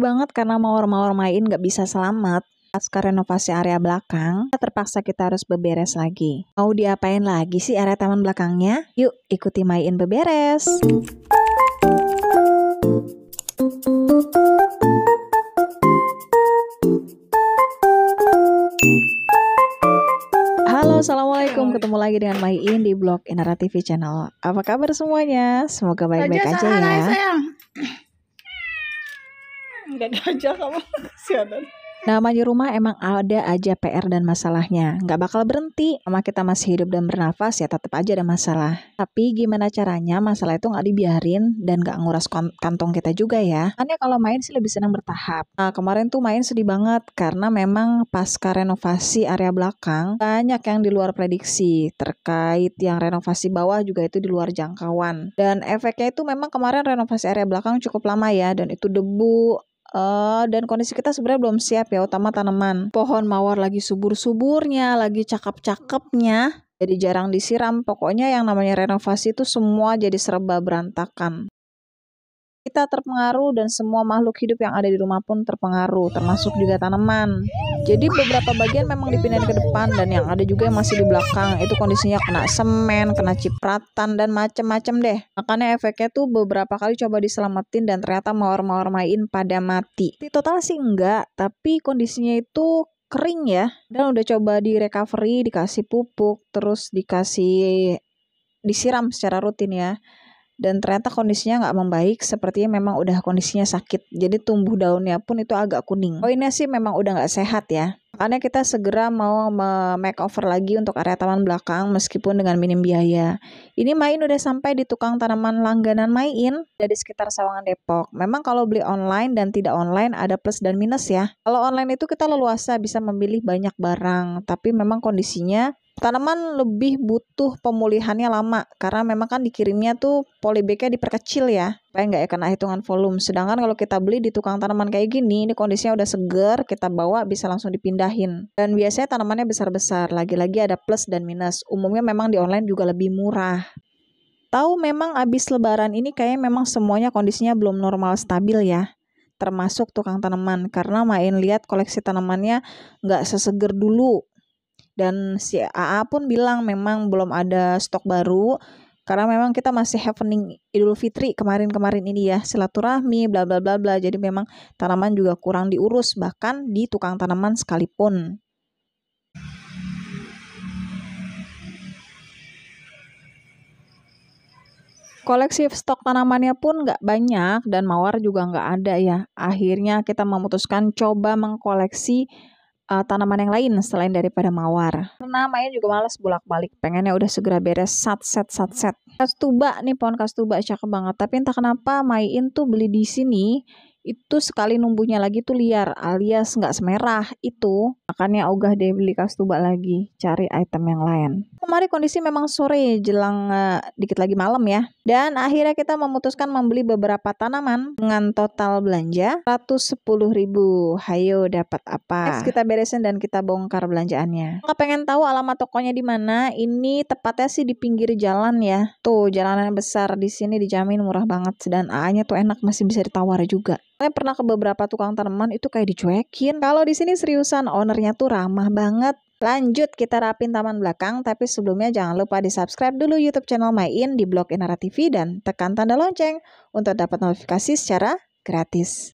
banget karena mawar-mawar main nggak bisa selamat. Pasca renovasi area belakang, terpaksa kita harus beberes lagi. Mau diapain lagi sih area taman belakangnya? Yuk ikuti Main beberes. Halo, assalamualaikum. Ketemu lagi dengan Main di blog Inara TV Channel. Apa kabar semuanya? Semoga baik-baik aja ya. Enggak diajak kamu, kesianan. Namanya rumah emang ada aja PR dan masalahnya. Nggak bakal berhenti. Sama kita masih hidup dan bernafas ya tetap aja ada masalah. Tapi gimana caranya masalah itu nggak dibiarin dan nggak nguras kantong kita juga ya. Makanya kalau main sih lebih senang bertahap. Nah kemarin tuh main sedih banget karena memang pasca renovasi area belakang banyak yang di luar prediksi. Terkait yang renovasi bawah juga itu di luar jangkauan. Dan efeknya itu memang kemarin renovasi area belakang cukup lama ya. Dan itu debu, dan kondisi kita sebenarnya belum siap ya, utama tanaman. Pohon mawar lagi subur-suburnya, lagi cakep-cakepnya, jadi jarang disiram. Pokoknya yang namanya renovasi itu semua jadi serba berantakan. Kita terpengaruh dan semua makhluk hidup yang ada di rumah pun terpengaruh, termasuk juga tanaman. Jadi beberapa bagian memang dipindahin ke depan dan yang ada juga yang masih di belakang. Itu kondisinya kena semen, kena cipratan dan macem-macem deh. Makanya efeknya tuh beberapa kali coba diselamatin dan ternyata mawar-mawar main pada mati. Di total sih enggak, tapi kondisinya itu kering ya. Dan udah coba di recovery, dikasih pupuk, terus disiram secara rutin ya. Dan ternyata kondisinya nggak membaik, sepertinya memang udah kondisinya sakit. Jadi tumbuh daunnya pun itu agak kuning. Poinnya sih memang udah nggak sehat ya. Makanya kita segera mau makeover lagi untuk area taman belakang meskipun dengan minim biaya. Ini Main udah sampai di tukang tanaman langganan Main dari sekitar Sawangan Depok. Memang kalau beli online dan tidak online ada plus dan minus ya. Kalau online itu kita leluasa bisa memilih banyak barang, tapi memang kondisinya tanaman lebih butuh pemulihannya lama karena memang kan dikirimnya tuh polybagnya diperkecil ya supaya nggak kena hitungan volume. Sedangkan kalau kita beli di tukang tanaman kayak gini, ini kondisinya udah seger, kita bawa bisa langsung dipindahin. Dan biasanya tanamannya besar-besar. Lagi-lagi ada plus dan minus. Umumnya memang di online juga lebih murah. Tahu memang abis lebaran ini kayaknya memang semuanya kondisinya belum normal stabil ya. Termasuk tukang tanaman karena Main lihat koleksi tanamannya nggak seseger dulu. Dan si AA pun bilang memang belum ada stok baru karena memang kita masih happening Idul Fitri kemarin-kemarin ini ya, silaturahmi bla bla bla bla. Jadi memang tanaman juga kurang diurus bahkan di tukang tanaman sekalipun. Koleksi stok tanamannya pun nggak banyak dan mawar juga nggak ada ya. Akhirnya kita memutuskan coba mengkoleksi tanaman yang lain selain daripada mawar. Karena Main juga males bolak-balik, pengennya udah segera beres satset. Kastuba nih, pohon kastuba cakep banget. Tapi entah kenapa Main tuh beli di sini itu sekali numbuhnya lagi tuh liar alias nggak semerah itu. Makanya ogah deh beli kastuba lagi, cari item yang lain. Kemarin kondisi memang sore jelang dikit lagi malam ya. Dan akhirnya kita memutuskan membeli beberapa tanaman dengan total belanja 110.000. Hayo dapat apa? Next kita beresin dan kita bongkar belanjaannya. Nggak pengen tahu alamat tokonya di mana? Ini tepatnya sih di pinggir jalan ya. Tuh jalanan besar di sini dijamin murah banget dan A-nya tuh enak, masih bisa ditawar juga. Saya pernah ke beberapa tukang tanaman itu kayak dicuekin. Kalau di sini seriusan, ownernya tuh ramah banget. Lanjut kita rapin taman belakang, tapi sebelumnya jangan lupa di subscribe dulu YouTube channel Main di blog Inara TV dan tekan tanda lonceng untuk dapat notifikasi secara gratis.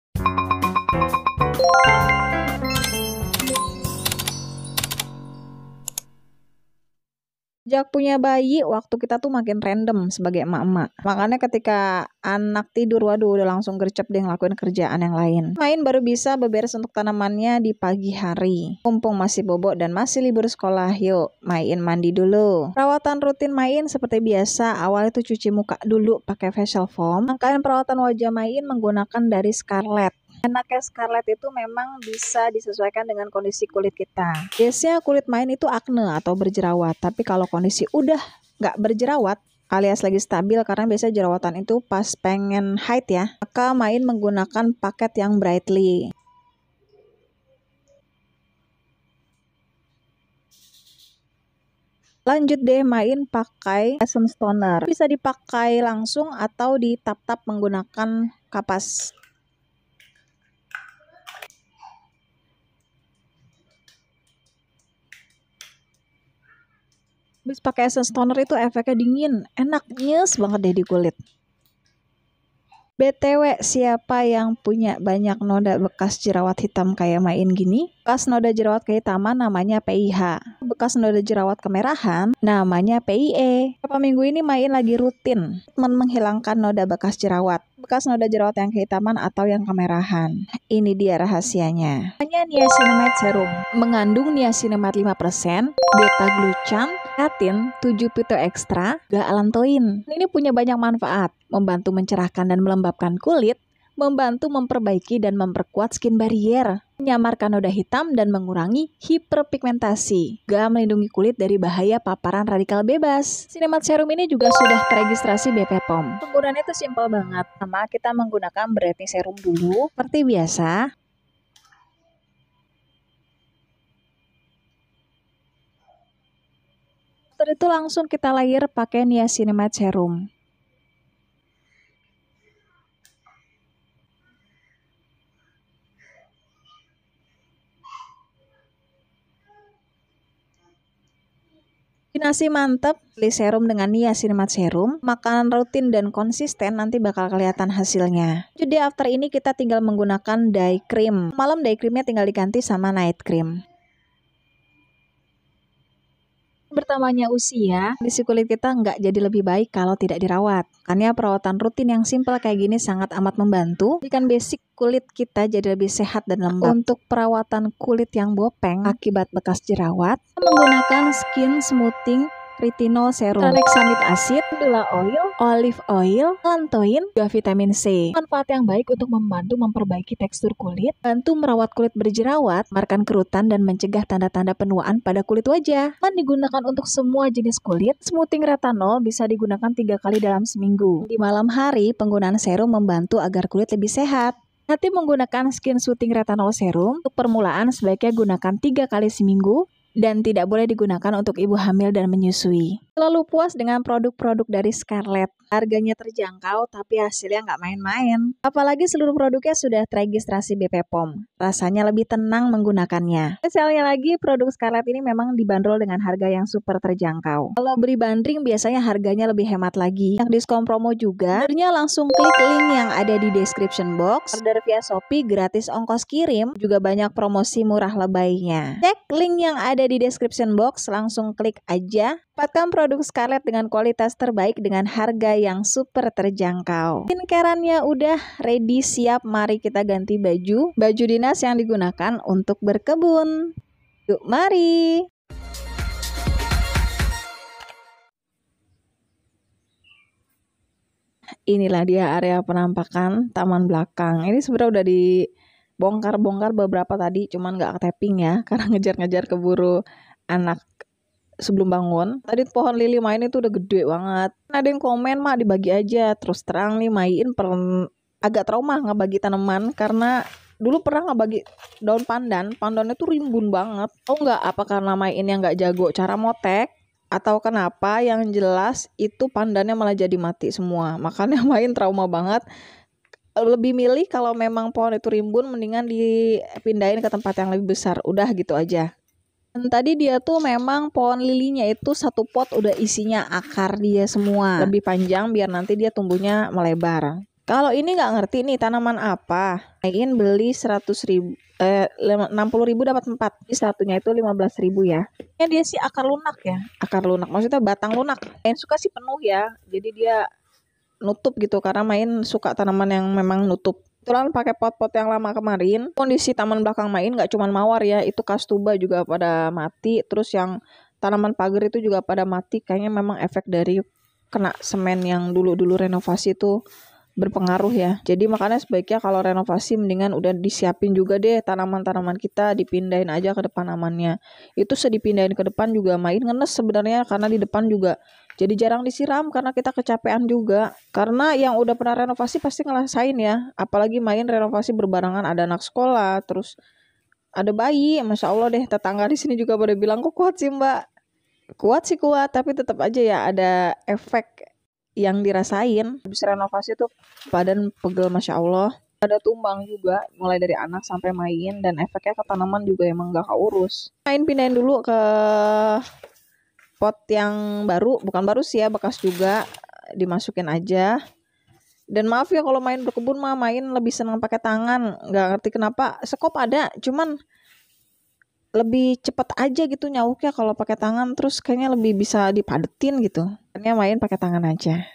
Sejak punya bayi, waktu kita tuh makin random sebagai emak-emak. Makanya ketika anak tidur, waduh udah langsung gercep deh ngelakuin kerjaan yang lain. Main baru bisa beberes untuk tanamannya di pagi hari. Mumpung masih bobok dan masih libur sekolah, yuk Main mandi dulu. Perawatan rutin Main seperti biasa, awal itu cuci muka dulu pakai facial foam. Rangkaian perawatan wajah Main menggunakan dari Scarlett. Enaknya Scarlett itu memang bisa disesuaikan dengan kondisi kulit kita. Biasanya kulit Main itu akne atau berjerawat, tapi kalau kondisi udah nggak berjerawat alias lagi stabil, karena biasanya jerawatan itu pas pengen haid ya, maka Main menggunakan paket yang Brightly. Lanjut deh Main pakai Essence Toner. Bisa dipakai langsung atau ditap-tap menggunakan kapas. Habis pakai essence toner itu efeknya dingin, enak, nyes banget deh di kulit. BTW, siapa yang punya banyak noda bekas jerawat hitam kayak Main gini? Bekas noda jerawat kehitaman namanya PIH. Bekas noda jerawat kemerahan namanya PIE. Beberapa minggu ini Main lagi rutin menghilangkan noda bekas jerawat. Bekas noda jerawat yang kehitaman atau yang kemerahan. Ini dia rahasianya. Namanya niacinamide serum. Mengandung niacinamide 5%, beta-glucan, keratin, 7 pito ekstra, galantoin. Ini punya banyak manfaat, membantu mencerahkan dan melembabkan kulit, membantu memperbaiki dan memperkuat skin barrier, menyamarkan noda hitam dan mengurangi hiperpigmentasi, juga melindungi kulit dari bahaya paparan radikal bebas. Niacinamide serum ini juga sudah teregistrasi BP POM. Penggunaannya itu simpel banget. Sama kita menggunakan brightening serum dulu, seperti biasa. Setelah itu langsung kita layer pakai niacinamide serum. Kombinasi mantep, beli serum dengan niacinamide serum, makanan rutin dan konsisten nanti bakal kelihatan hasilnya. Jadi after ini kita tinggal menggunakan day cream. Malam day creamnya tinggal diganti sama night cream. Bertambahnya usia, kondisi kulit kita nggak jadi lebih baik kalau tidak dirawat. Makanya perawatan rutin yang simpel kayak gini sangat amat membantu. Jadikan basic kulit kita jadi lebih sehat dan lembab. Untuk perawatan kulit yang bopeng akibat bekas jerawat, menggunakan skin smoothing retinol serum, tranexamic acid, calendula oil, olive oil, lantoin, juga vitamin C. Manfaat yang baik untuk membantu memperbaiki tekstur kulit, bantu merawat kulit berjerawat, memarkan kerutan, dan mencegah tanda-tanda penuaan pada kulit wajah. Digunakan untuk semua jenis kulit. Smoothing retinol bisa digunakan 3 kali dalam seminggu. Di malam hari, penggunaan serum membantu agar kulit lebih sehat. Hati menggunakan skin smoothing retinol serum. Untuk permulaan sebaiknya gunakan 3 kali seminggu dan tidak boleh digunakan untuk ibu hamil dan menyusui. Selalu puas dengan produk-produk dari Scarlett. Harganya terjangkau tapi hasilnya nggak main-main. Apalagi seluruh produknya sudah teregistrasi BP POM. Rasanya lebih tenang menggunakannya. Spesialnya lagi, produk Scarlett ini memang dibanderol dengan harga yang super terjangkau. Kalau beli bandring biasanya harganya lebih hemat lagi. Yang diskon promo juga, ordernya langsung klik link yang ada di description box. Order via Shopee gratis ongkos kirim, juga banyak promosi murah lebaynya. Cek link yang ada di description box, langsung klik aja. Dapatkan produk Scarlett dengan kualitas terbaik dengan harga yang super terjangkau. Skincareannya udah ready, siap, mari kita ganti baju dinas yang digunakan untuk berkebun. Yuk mari. Inilah dia area penampakan taman belakang. Ini sebenarnya udah dibongkar-bongkar beberapa tadi, cuman nggak tapping ya, karena ngejar-ngejar keburu anak sebelum bangun. Tadi pohon lili Main itu udah gede banget. Ada yang komen, "Mak, dibagi aja." Terus terang nih, Main agak trauma ngebagi tanaman karena dulu pernah ngebagi daun pandan. Pandannya tuh rimbun banget. Tahu nggak apa karena Main yang nggak jago cara motek atau kenapa? Yang jelas itu pandannya malah jadi mati semua. Makanya Main trauma banget. Lebih milih kalau memang pohon itu rimbun mendingan dipindahin ke tempat yang lebih besar. Udah gitu aja. Dan tadi dia tuh memang pohon lilinya itu satu pot udah isinya akar dia semua. Lebih panjang biar nanti dia tumbuhnya melebar. Kalau ini nggak ngerti nih tanaman apa. Ingin beli 100.000, 60.000 dapat 4. Jadi satunya itu 15.000 ya. Ya dia sih akar lunak ya. Akar lunak maksudnya batang lunak. Main suka sih penuh ya. Jadi dia nutup gitu karena Main suka tanaman yang memang nutup. Kebetulan pakai pot-pot yang lama kemarin. Kondisi taman belakang Main nggak cuma mawar ya, itu kastuba juga pada mati. Terus yang tanaman pagar itu juga pada mati. Kayaknya memang efek dari kena semen yang dulu-dulu renovasi itu berpengaruh ya. Jadi makanya sebaiknya kalau renovasi mendingan udah disiapin juga deh tanaman-tanaman kita, dipindahin aja ke depan amannya. Itu sedipindahin ke depan juga Main ngenes sebenarnya karena di depan juga jadi jarang disiram karena kita kecapean juga. Karena yang udah pernah renovasi pasti ngerasain ya. Apalagi Main renovasi berbarengan ada anak sekolah, terus ada bayi. Masya Allah deh, tetangga di sini juga pada bilang, "Kok kuat sih Mbak?" Kuat sih kuat, tapi tetap aja ya ada efek yang dirasain. Habis renovasi tuh badan pegel Masya Allah. Ada tumbang juga, mulai dari anak sampai Main. Dan efeknya ke tanaman juga emang gak keurus. Main pindahin dulu ke pot yang baru, bukan baru sih ya, bekas juga, dimasukin aja. Dan maaf ya kalau main berkebun mah main lebih senang pakai tangan, nggak ngerti kenapa. Sekop ada, cuman lebih cepet aja gitu nyauknya kalau pakai tangan, terus kayaknya lebih bisa dipadetin gitu. Makanya main pakai tangan aja.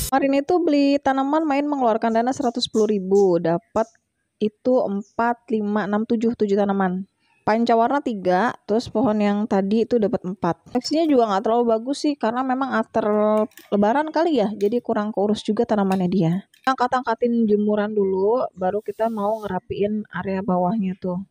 Kemarin itu beli tanaman main mengeluarkan dana 110.000, dapat itu 4, 5, 6, 7 tanaman. Pancawarna 3, terus pohon yang tadi itu dapat 4. Seleksinya juga nggak terlalu bagus sih, karena memang after lebaran kali ya, jadi kurang keurus juga tanamannya dia. Angkat-angkatin jemuran dulu, baru kita mau ngerapiin area bawahnya tuh.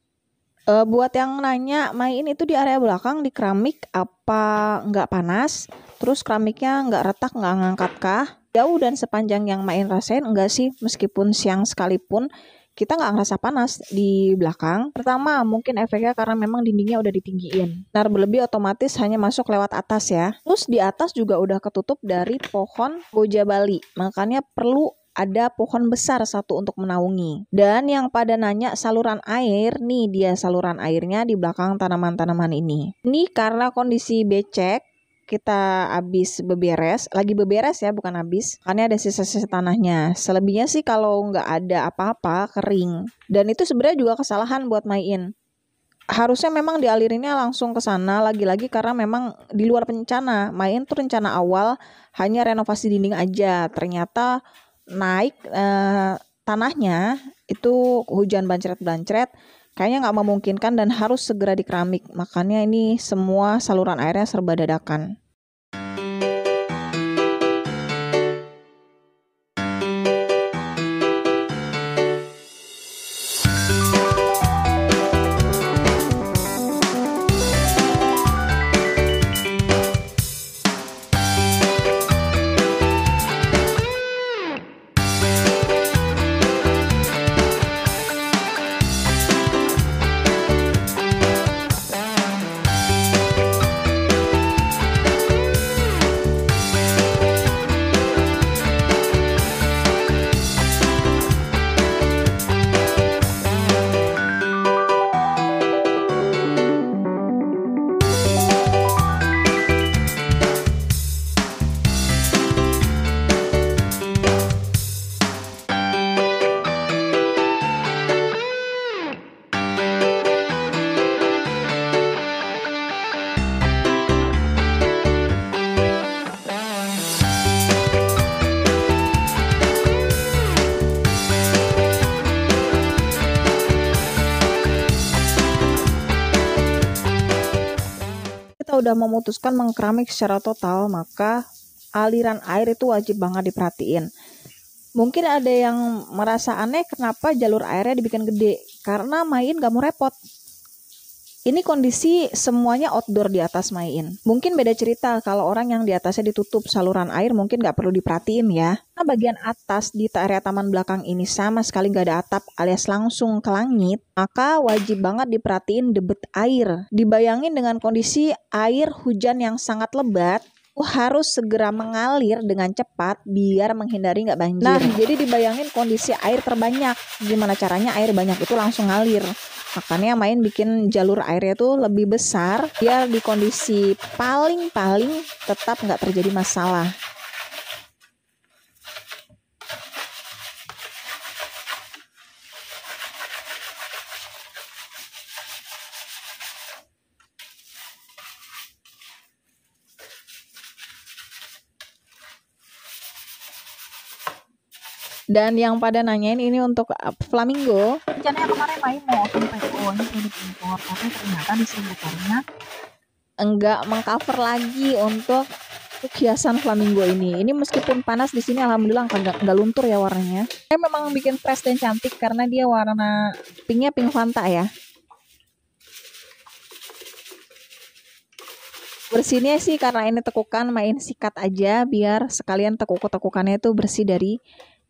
Buat yang nanya, main itu di area belakang di keramik apa nggak panas? Terus keramiknya nggak retak, nggak ngangkat kah? Jauh dan sepanjang yang main rasain enggak sih, meskipun siang sekalipun kita nggak ngerasa panas di belakang. Pertama mungkin efeknya karena memang dindingnya udah ditinggiin. Sinar berlebih otomatis hanya masuk lewat atas ya. Terus di atas juga udah ketutup dari pohon boja Bali, makanya perlu ada pohon besar satu untuk menaungi. Dan yang pada nanya saluran air, nih dia saluran airnya di belakang tanaman-tanaman ini. Ini karena kondisi becek, kita habis lagi beberes ya, bukan habis. Karena ada sisa-sisa tanahnya. Selebihnya sih kalau nggak ada apa-apa, kering. Dan itu sebenarnya juga kesalahan buat Main. Harusnya memang dialirinnya langsung ke sana, lagi-lagi karena memang di luar rencana. Main tuh rencana awal hanya renovasi dinding aja. Ternyata naik tanahnya itu hujan bancret-bancret. Kayaknya nggak memungkinkan dan harus segera di keramik. Makanya ini semua saluran airnya serba dadakan. Udah memutuskan mengkeramik secara total, maka aliran air itu wajib banget diperhatiin. Mungkin ada yang merasa aneh kenapa jalur airnya dibikin gede, karena Main gak mau repot. Ini kondisi semuanya outdoor di atas Main. Mungkin beda cerita kalau orang yang di atasnya ditutup saluran air, mungkin gak perlu diperhatiin ya. Nah, bagian atas di area taman belakang ini sama sekali gak ada atap alias langsung ke langit, maka wajib banget diperhatiin debit air. Dibayangin dengan kondisi air hujan yang sangat lebat, harus segera mengalir dengan cepat biar menghindari nggak banjir. Nah, jadi dibayangin kondisi air terbanyak. Gimana caranya air banyak itu langsung ngalir. Makanya Main bikin jalur airnya tuh lebih besar biar di kondisi paling tetap nggak terjadi masalah. Dan yang pada nanyain ini untuk flamingo, rencananya kemarin Main mau open PO, ini produk impor, tapi ternyata distributornya enggak mengcover lagi untuk hiasan flamingo ini. Ini meskipun panas di sini, alhamdulillah enggak luntur ya warnanya. Saya memang bikin fresh dan cantik karena dia warna pinknya pink Fanta ya. Bersihnya sih karena ini tekukan, Main sikat aja biar sekalian tekukannya itu bersih dari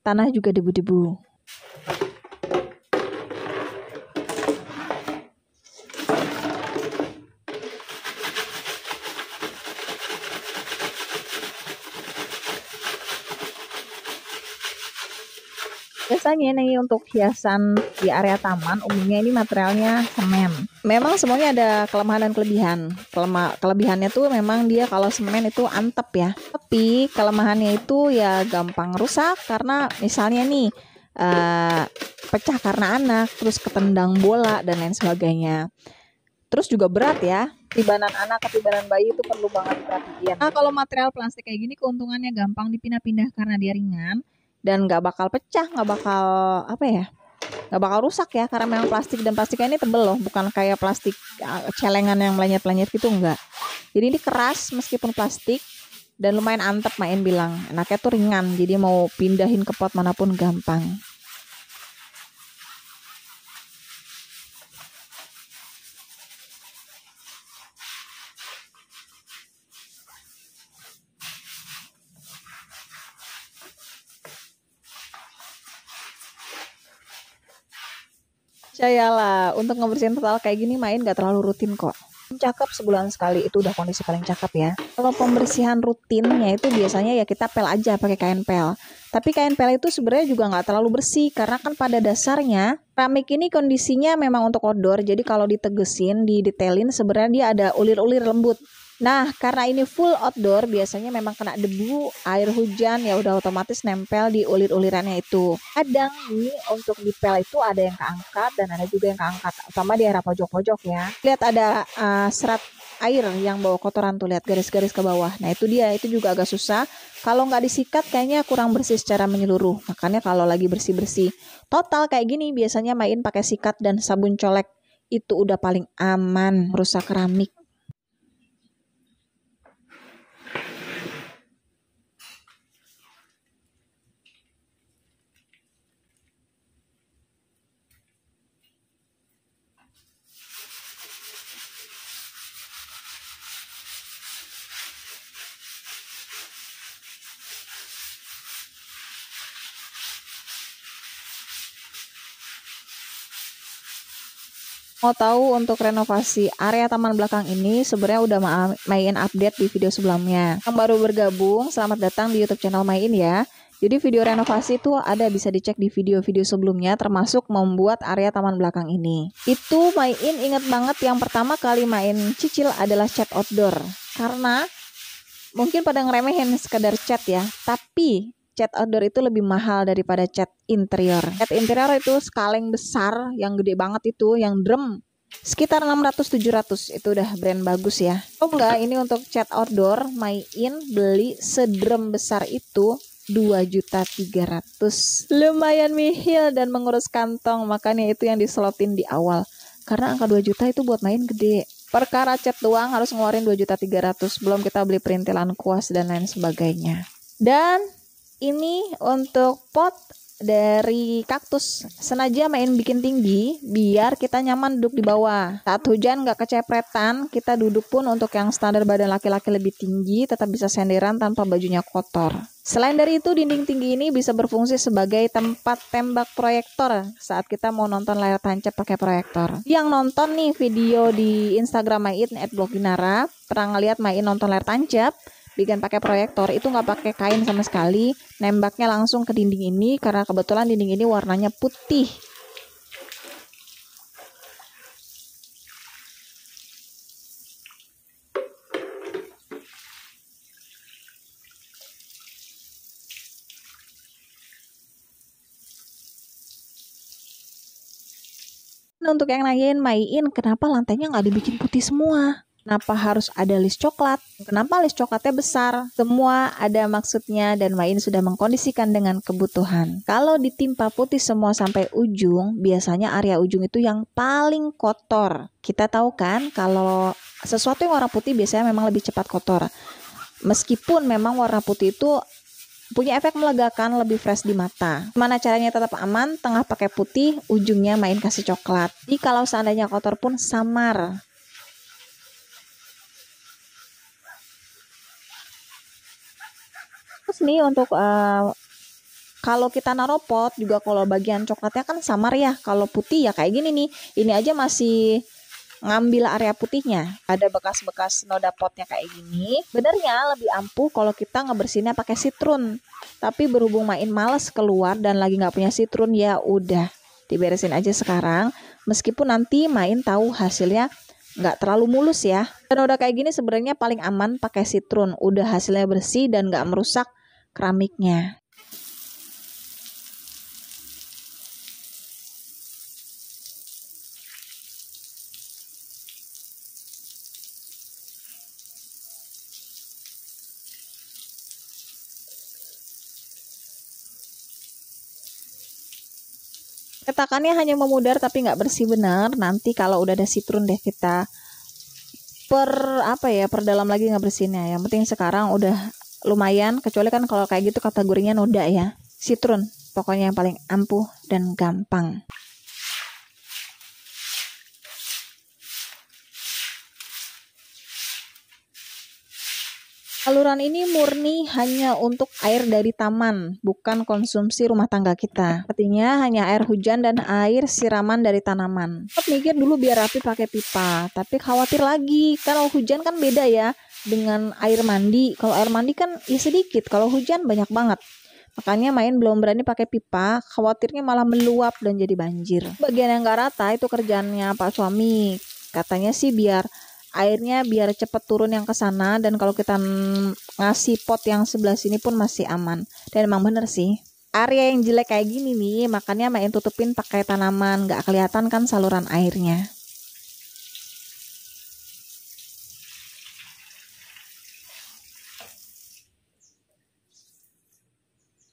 tanah juga debu-debu. Biasanya nih untuk hiasan di area taman umumnya ini materialnya semen. Memang semuanya ada kelemahan dan kelebihan. Kelebihannya tuh memang dia kalau semen itu antep ya. Tapi kelemahannya itu ya gampang rusak karena misalnya nih pecah karena anak, terus ketendang bola dan lain sebagainya. Terus juga berat ya. Timbanan anak ketimbanan bayi itu perlu banget diperhatiin. Nah, kalau material plastik kayak gini keuntungannya gampang dipindah-pindah karena dia ringan dan nggak bakal pecah, nggak bakal nggak bakal rusak ya karena memang plastik, dan plastiknya ini tebel loh, bukan kayak plastik celengan yang melenyet-melenyet gitu, enggak. Jadi ini keras meskipun plastik dan lumayan antep, Main bilang. Enaknya tuh ringan, jadi mau pindahin ke pot manapun gampang. Percayalah, untuk ngebersihin total kayak gini Main gak terlalu rutin kok. Cakep sebulan sekali itu udah kondisi paling cakep ya. Kalau pembersihan rutinnya itu biasanya ya kita pel aja pakai kain pel. Tapi kain pel itu sebenarnya juga nggak terlalu bersih karena kan pada dasarnya keramik ini kondisinya memang untuk outdoor. Jadi kalau ditegesin, didetailin sebenarnya dia ada ulir-ulir lembut. Nah, karena ini full outdoor, biasanya memang kena debu, air hujan, ya udah otomatis nempel di ulir-ulirannya itu. Kadang nih untuk di pel itu ada yang keangkat dan ada juga yang keangkat, utama di area pojok-pojok ya. Lihat ada serat air yang bawa kotoran tuh, lihat garis-garis ke bawah. Nah itu dia, itu juga agak susah. Kalau nggak disikat kayaknya kurang bersih secara menyeluruh. Makanya kalau lagi bersih-bersih total kayak gini biasanya Main pakai sikat dan sabun colek. Itu udah paling aman rusak keramik. Mau tahu untuk renovasi area taman belakang ini sebenarnya udah Main update di video sebelumnya. Yang baru bergabung, selamat datang di YouTube channel Main ya. Jadi video renovasi itu ada, bisa dicek di video-video sebelumnya termasuk membuat area taman belakang ini. Itu Main inget banget yang pertama kali Main cicil adalah cat outdoor. Karena mungkin pada ngeremehin sekedar cat ya, tapi cat outdoor itu lebih mahal daripada cat interior. Cat interior itu kaleng besar yang gede banget itu, yang drum sekitar 600-700, itu udah brand bagus ya. Oh enggak, ini untuk cat outdoor Main beli sedrum besar itu 2.300.000. Lumayan mihil dan mengurus kantong, makanya itu yang dislotin di awal. Karena angka 2 juta itu buat Main gede. Perkara cat doang harus ngeluarin 2.300.000, belum kita beli perintilan kuas dan lain sebagainya. Dan ini untuk pot dari kaktus. Sengaja Main bikin tinggi biar kita nyaman duduk di bawah. Saat hujan nggak kecepretan, kita duduk pun untuk yang standar badan laki-laki lebih tinggi tetap bisa senderan tanpa bajunya kotor. Selain dari itu, dinding tinggi ini bisa berfungsi sebagai tempat tembak proyektor saat kita mau nonton layar tancap pakai proyektor. Yang nonton nih video di Instagram Main @bloginara pernah ngeliat Main nonton layar tancap bikin pakai proyektor, itu nggak pakai kain sama sekali, nembaknya langsung ke dinding ini karena kebetulan dinding ini warnanya putih. Untuk yang nanyain Main kenapa lantainya nggak dibikin putih semua? Kenapa harus ada list coklat? Kenapa list coklatnya besar? Semua ada maksudnya dan Main sudah mengkondisikan dengan kebutuhan. Kalau ditimpa putih semua sampai ujung, biasanya area ujung itu yang paling kotor. Kita tahu kan kalau sesuatu yang warna putih biasanya memang lebih cepat kotor. Meskipun memang warna putih itu punya efek melegakan, lebih fresh di mata. Gimana caranya tetap aman? Tengah pakai putih, ujungnya Main kasih coklat. Jadi kalau seandainya kotor pun samar. Terus nih untuk kalau kita naruh pot juga, kalau bagian coklatnya kan samar ya. Kalau putih ya kayak gini nih. Ini aja masih ngambil area putihnya. Ada bekas-bekas noda potnya kayak gini. Benernya lebih ampuh kalau kita ngebersihinnya pakai sitrun. Tapi berhubung main males keluar dan lagi nggak punya sitrun, ya udah diberesin aja sekarang. Meskipun nanti main tahu hasilnya nggak terlalu mulus ya. Dan udah kayak gini sebenarnya paling aman pakai sitrun. Udah hasilnya bersih dan nggak merusak keramiknya. Cetakannya hanya memudar tapi nggak bersih benar. Nanti kalau udah ada sitrun deh kita perdalam lagi ngebersihinnya. Yang penting sekarang udah lumayan, kecuali kan kalau kayak gitu kategorinya noda ya. Sitrun pokoknya yang paling ampuh dan gampang. Saluran ini murni hanya untuk air dari taman, bukan konsumsi rumah tangga kita. Artinya hanya air hujan dan air siraman dari tanaman. Aku mikir dulu biar rapi pakai pipa, tapi khawatir lagi. Kalau hujan kan beda ya dengan air mandi. Kalau air mandi kan ya sedikit, kalau hujan banyak banget. Makanya main belum berani pakai pipa, khawatirnya malah meluap dan jadi banjir. Bagian yang gak rata itu kerjaannya Pak suami. Katanya sih biar airnya biar cepet turun yang ke sana, dan kalau kita ngasih pot yang sebelah sini pun masih aman. Dan emang bener sih, area yang jelek kayak gini nih, makanya main tutupin pakai tanaman, nggak kelihatan kan saluran airnya.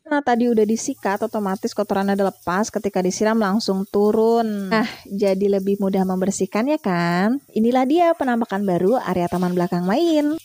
Nah, tadi udah disikat, otomatis kotorannya udah lepas, ketika disiram langsung turun. Nah, jadi lebih mudah membersihkan ya kan? Inilah dia penampakan baru area taman belakang main.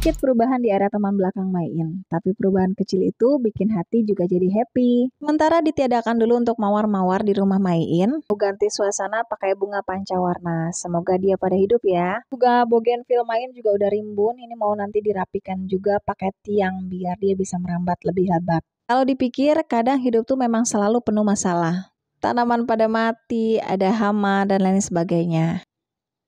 Sedikit perubahan di area taman belakang main, tapi perubahan kecil itu bikin hati juga jadi happy. Sementara ditiadakan dulu untuk mawar-mawar di rumah main, mau ganti suasana pakai bunga pancawarna. Semoga dia pada hidup ya. Bunga bougainville main juga udah rimbun, ini mau nanti dirapikan juga pakai tiang biar dia bisa merambat lebih lebat. Kalau dipikir, kadang hidup tuh memang selalu penuh masalah. Tanaman pada mati, ada hama, dan lain sebagainya.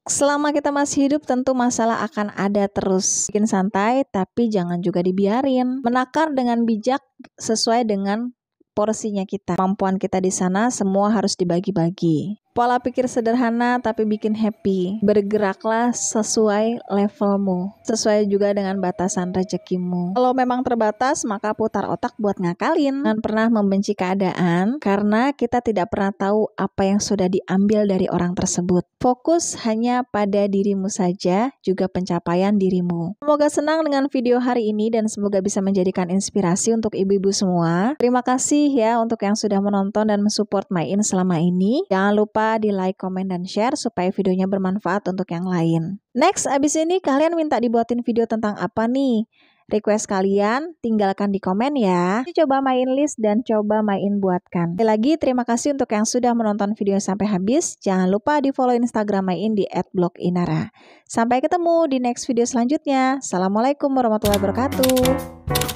Selama kita masih hidup tentu masalah akan ada terus. Bikin santai tapi jangan juga dibiarin. Menakar dengan bijak sesuai dengan porsinya kita. Kemampuan kita di sana semua harus dibagi-bagi. Pola pikir sederhana tapi bikin happy. Bergeraklah sesuai levelmu. Sesuai juga dengan batasan rezekimu. Kalau memang terbatas, maka putar otak buat ngakalin. Jangan pernah membenci keadaan karena kita tidak pernah tahu apa yang sudah diambil dari orang tersebut. Fokus hanya pada dirimu saja, juga pencapaian dirimu. Semoga senang dengan video hari ini dan semoga bisa menjadikan inspirasi untuk ibu-ibu semua. Terima kasih ya untuk yang sudah menonton dan mensupport Main selama ini. Jangan lupa di like, komen, dan share supaya videonya bermanfaat untuk yang lain. Next, abis ini kalian minta dibuatin video tentang apa nih? Request kalian tinggalkan di komen ya. Coba Main list dan coba Main buatkan. Sekali lagi terima kasih untuk yang sudah menonton video sampai habis. Jangan lupa di follow Instagram Main di @bloginara. Sampai ketemu di next video selanjutnya. Assalamualaikum warahmatullahi wabarakatuh.